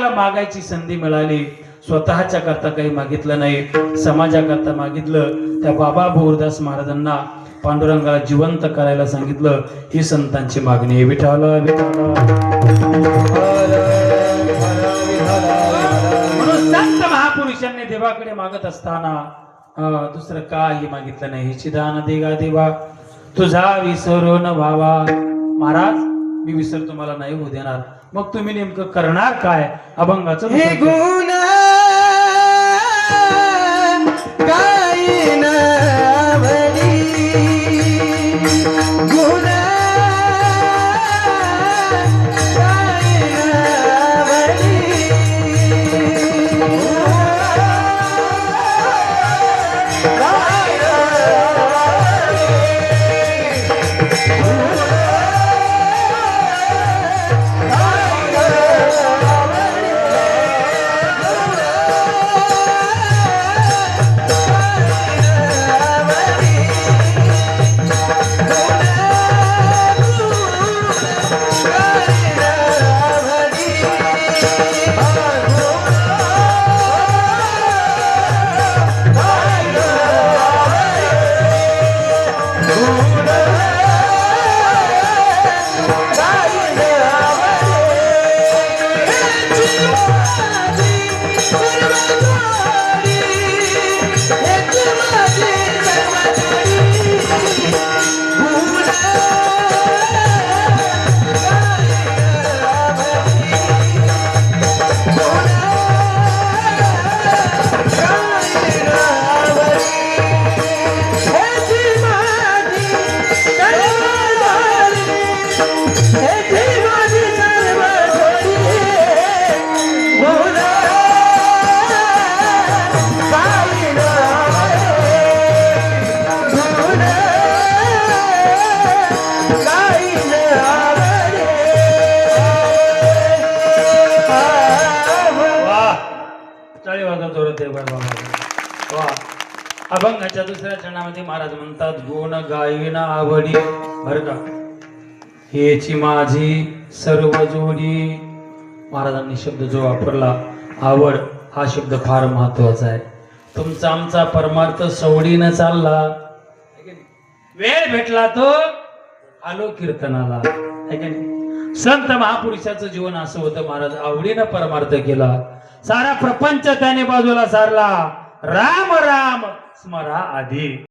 तुम्हाला मागायची संधी मिळाली, स्वतःच्या करता काही मागितलं नाही, समाजाकरता मागितलं. त्या बाबा बोरदास महाराजांना पांडुरंगाला जिवंत करायला सांगितलं. ही संतांची मागणी आहे. विठ्ठल विठ्ठल म्हणून संत महापुरुषांनी देवाकडे मागत असताना दुसरं काही मागितलं नाही. हिची दान देगा देवा तुझा विसरून व्हावा. महाराज मी विसर तुम्हाला नाही होऊ देणार. मग तुम्ही नेमकं करणार काय? अभंगाचं हे गुण काय नावडी गुण अभंगाच्या दुसऱ्या चरणामध्ये महाराज म्हणतात गुण गायीना आवडी. बर का, हेची माझी सर्व जोडी. महाराजांनी शब्द जो वापरला आवड, हा शब्द फार महत्वाचा आहे. तुमचा आमचा परमार्थ सवडीनं चालला, वेळ भेटला तो आलो कीर्तनाला. संत महापुरुषाचं जीवन असं होतं. महाराज आवडीनं परमार्थ केला. सारा प्रपंच त्याने बाजूला सारला. राम राम स्मरा आधी.